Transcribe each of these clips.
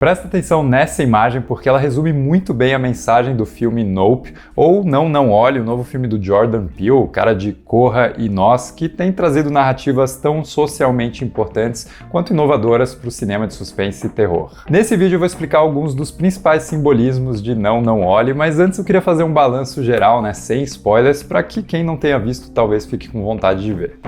Presta atenção nessa imagem porque ela resume muito bem a mensagem do filme Nope, ou Não Olhe, o novo filme do Jordan Peele, o cara de Corra e Nós, que tem trazido narrativas tão socialmente importantes quanto inovadoras para o cinema de suspense e terror. Nesse vídeo eu vou explicar alguns dos principais simbolismos de Não Olhe, mas antes eu queria fazer um balanço geral, sem spoilers, para que quem não tenha visto talvez fique com vontade de ver.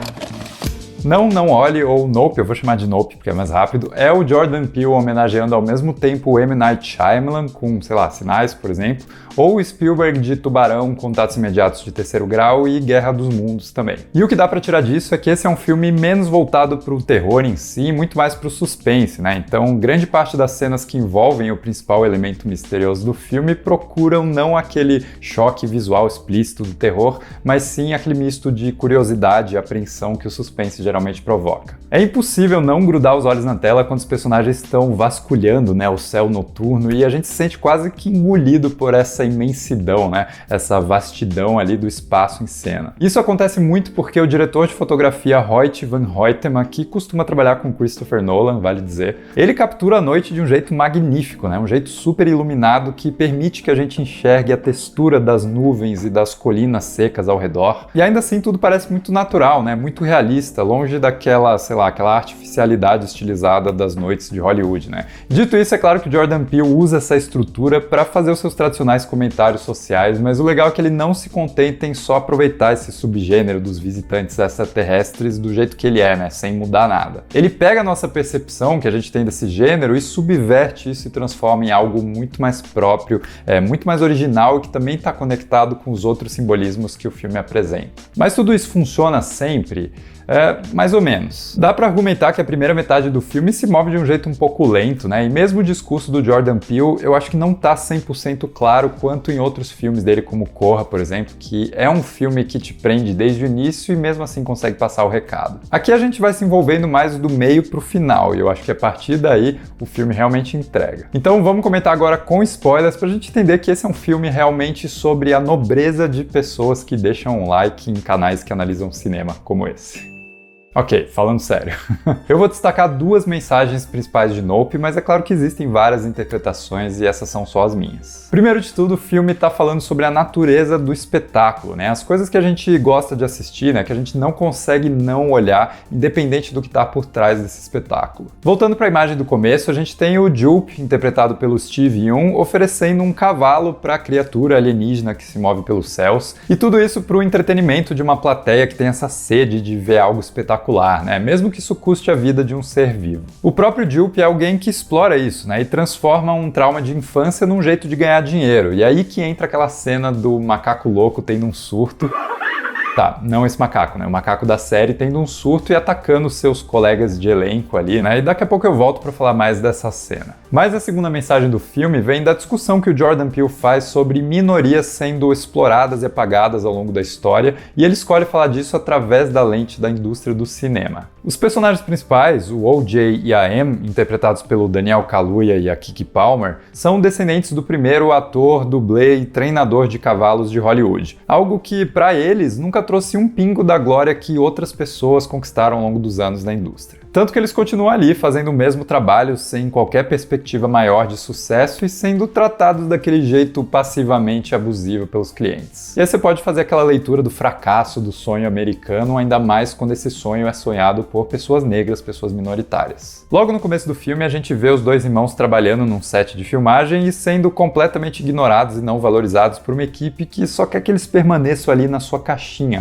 Não Olhe, ou Nope, eu vou chamar de Nope porque é mais rápido, é o Jordan Peele homenageando ao mesmo tempo o M. Night Shyamalan com, Sinais, por exemplo, ou o Spielberg de Tubarão, Contatos Imediatos de Terceiro Grau e Guerra dos Mundos também. E o que dá pra tirar disso é que esse é um filme menos voltado pro terror em si, muito mais pro suspense, Então, grande parte das cenas que envolvem o principal elemento misterioso do filme procuram não aquele choque visual explícito do terror, mas sim aquele misto de curiosidade e apreensão que o suspense geralmente provoca. É impossível não grudar os olhos na tela quando os personagens estão vasculhando, o céu noturno, e a gente se sente quase que engolido por essa imensidão, essa vastidão ali do espaço em cena. Isso acontece muito porque o diretor de fotografia Hoyt van Hoytema, que costuma trabalhar com Christopher Nolan, vale dizer, ele captura a noite de um jeito magnífico, um jeito super iluminado que permite que a gente enxergue a textura das nuvens e das colinas secas ao redor. E ainda assim tudo parece muito natural, muito realista, longe daquela, aquela artificialidade estilizada das noites de Hollywood, Dito isso, é claro que Jordan Peele usa essa estrutura para fazer os seus tradicionais comentários sociais, mas o legal é que ele não se contenta em só aproveitar esse subgênero dos visitantes extraterrestres do jeito que ele é, sem mudar nada. Ele pega a nossa percepção que a gente tem desse gênero e subverte isso e transforma em algo muito mais próprio, muito mais original e que também está conectado com os outros simbolismos que o filme apresenta. Mas tudo isso funciona sempre? Mais ou menos. Dá pra argumentar que a primeira metade do filme se move de um jeito um pouco lento, E mesmo o discurso do Jordan Peele, eu acho que não tá 100% claro quanto em outros filmes dele, como Corra, por exemplo, que é um filme que te prende desde o início e mesmo assim consegue passar o recado. Aqui a gente vai se envolvendo mais do meio pro final, e eu acho que a partir daí o filme realmente entrega. Então vamos comentar agora com spoilers pra gente entender que esse é um filme realmente sobre a nobreza de pessoas que deixam um like em canais que analisam cinema como esse. Ok, falando sério. Eu vou destacar duas mensagens principais de Nope, mas é claro que existem várias interpretações e essas são só as minhas. Primeiro de tudo, o filme está falando sobre a natureza do espetáculo, As coisas que a gente gosta de assistir, que a gente não consegue não olhar, independente do que está por trás desse espetáculo. Voltando para a imagem do começo, a gente tem o Jupe, interpretado pelo Steve Yeun, oferecendo um cavalo para a criatura alienígena que se move pelos céus, e tudo isso para o entretenimento de uma plateia que tem essa sede de ver algo espetacular, mesmo que isso custe a vida de um ser vivo. O próprio Jupe é alguém que explora isso, e transforma um trauma de infância num jeito de ganhar dinheiro. E aí que entra aquela cena do macaco louco tendo um surto. Tá, não esse macaco, O macaco da série tendo um surto e atacando seus colegas de elenco ali, E daqui a pouco eu volto para falar mais dessa cena. Mas a segunda mensagem do filme vem da discussão que o Jordan Peele faz sobre minorias sendo exploradas e apagadas ao longo da história, e ele escolhe falar disso através da lente da indústria do cinema. Os personagens principais, o O.J. e a M, interpretados pelo Daniel Kaluuya e a Keke Palmer, são descendentes do primeiro ator, dublê e treinador de cavalos de Hollywood. Algo que, para eles, nunca trouxe um pingo da glória que outras pessoas conquistaram ao longo dos anos na indústria. Tanto que eles continuam ali, fazendo o mesmo trabalho sem qualquer perspectiva maior de sucesso e sendo tratados daquele jeito passivamente abusivo pelos clientes. E aí você pode fazer aquela leitura do fracasso do sonho americano, ainda mais quando esse sonho é sonhado por pessoas negras, pessoas minoritárias. Logo no começo do filme, a gente vê os dois irmãos trabalhando num set de filmagem e sendo completamente ignorados e não valorizados por uma equipe que só quer que eles permaneçam ali na sua caixinha,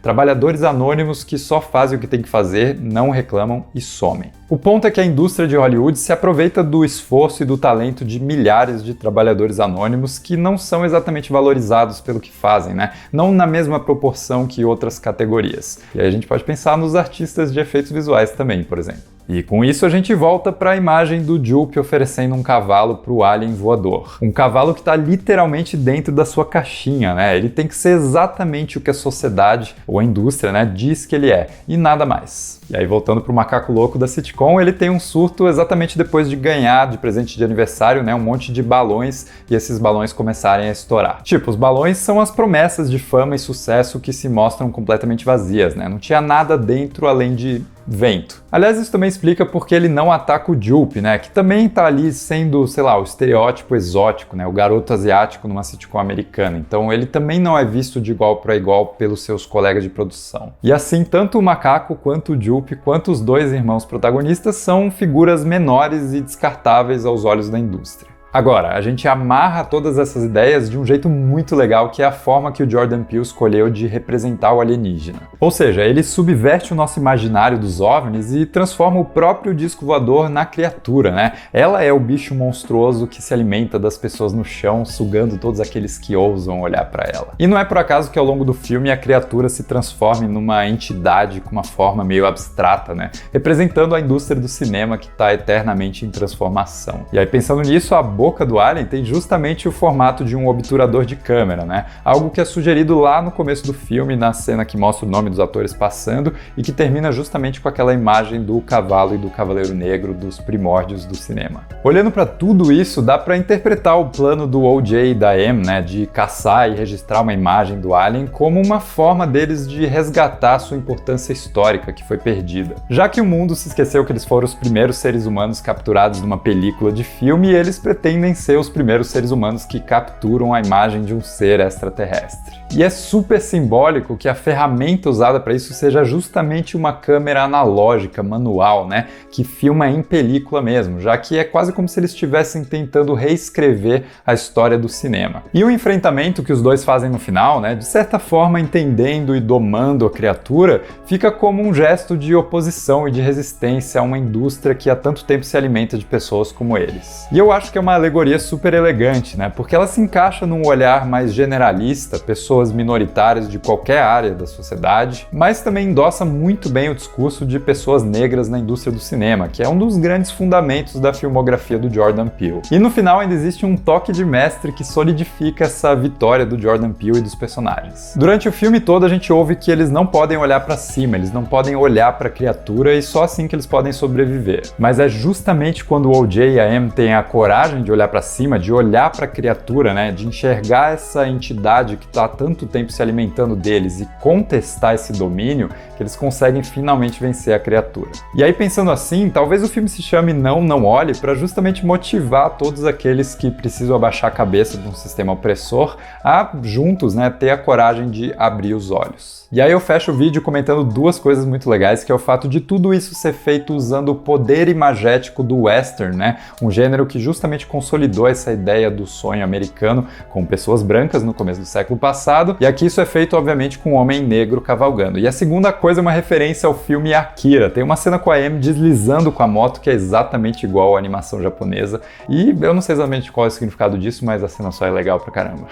Trabalhadores anônimos que só fazem o que tem que fazer, não reclamam e somem. O ponto é que a indústria de Hollywood se aproveita do esforço e do talento de milhares de trabalhadores anônimos que não são exatamente valorizados pelo que fazem, Não na mesma proporção que outras categorias. E aí a gente pode pensar nos artistas de efeitos visuais também, por exemplo. E com isso a gente volta para a imagem do Jupe oferecendo um cavalo para o alien voador. Um cavalo que está literalmente dentro da sua caixinha, Ele tem que ser exatamente o que a sociedade ou a indústria, diz que ele é, e nada mais. E aí voltando para o macaco louco da sitcom, ele tem um surto exatamente depois de ganhar de presente de aniversário, um monte de balões e esses balões começarem a estourar. Tipo, os balões são as promessas de fama e sucesso que se mostram completamente vazias, Não tinha nada dentro além de vento. Aliás, isso também explica porque ele não ataca o Jupe, né, que também tá ali sendo, sei lá, o estereótipo exótico, né, o garoto asiático numa sitcom americana. Então ele também não é visto de igual para igual pelos seus colegas de produção. E assim, tanto o macaco quanto o Jupe, quanto os dois irmãos protagonistas são figuras menores e descartáveis aos olhos da indústria. Agora, a gente amarra todas essas ideias de um jeito muito legal, que é a forma que o Jordan Peele escolheu de representar o alienígena. Ou seja, ele subverte o nosso imaginário dos OVNIs e transforma o próprio disco voador na criatura, né? Ela é o bicho monstruoso que se alimenta das pessoas no chão, sugando todos aqueles que ousam olhar para ela. E não é por acaso que ao longo do filme a criatura se transforme numa entidade com uma forma meio abstrata, né? Representando a indústria do cinema que está eternamente em transformação. E aí, pensando nisso, a boca do alien tem justamente o formato de um obturador de câmera, né? Algo que é sugerido lá no começo do filme, na cena que mostra o nome dos atores passando e que termina justamente com aquela imagem do cavalo e do cavaleiro negro dos primórdios do cinema. Olhando para tudo isso, dá para interpretar o plano do O.J. e da M, né, de caçar e registrar uma imagem do alien como uma forma deles de resgatar sua importância histórica que foi perdida. Já que o mundo se esqueceu que eles foram os primeiros seres humanos capturados numa película de filme, eles pretendem ser os primeiros seres humanos que capturam a imagem de um ser extraterrestre. E é super simbólico que a ferramenta usada para isso seja justamente uma câmera analógica, manual, né, que filma em película mesmo, já que é quase como se eles estivessem tentando reescrever a história do cinema. E o enfrentamento que os dois fazem no final, né, de certa forma entendendo e domando a criatura, fica como um gesto de oposição e de resistência a uma indústria que há tanto tempo se alimenta de pessoas como eles. E eu acho que é uma alegoria super elegante, né, porque ela se encaixa num olhar mais generalista, pessoas minoritárias de qualquer área da sociedade, mas também endossa muito bem o discurso de pessoas negras na indústria do cinema, que é um dos grandes fundamentos da filmografia do Jordan Peele. E no final ainda existe um toque de mestre que solidifica essa vitória do Jordan Peele e dos personagens. Durante o filme todo a gente ouve que eles não podem olhar para cima, eles não podem olhar para a criatura e só assim que eles podem sobreviver. Mas é justamente quando o O.J. e a M têm a coragem de olhar para cima, de olhar para a criatura, né, de enxergar essa entidade que está tanto tempo se alimentando deles e contestar esse domínio, que eles conseguem finalmente vencer a criatura. E aí, pensando assim, talvez o filme se chame Não, Não Olhe para justamente motivar todos aqueles que precisam abaixar a cabeça de um sistema opressor a, juntos, né, ter a coragem de abrir os olhos. E aí eu fecho o vídeo comentando duas coisas muito legais, que é o fato de tudo isso ser feito usando o poder imagético do western, né? Um gênero que justamente consolidou essa ideia do sonho americano com pessoas brancas no começo do século passado, e aqui isso é feito, obviamente, com um homem negro cavalgando. E a segunda coisa é uma referência ao filme Akira. Tem uma cena com a Amy deslizando com a moto que é exatamente igual à animação japonesa, e eu não sei exatamente qual é o significado disso, mas a cena só é legal pra caramba.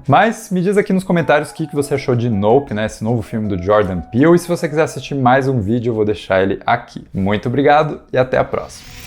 Mas me diz aqui nos comentários o que você achou de Nope, né? Esse novo filme do Jordan Peele, e se você quiser assistir mais um vídeo, eu vou deixar ele aqui. Muito obrigado e até a próxima!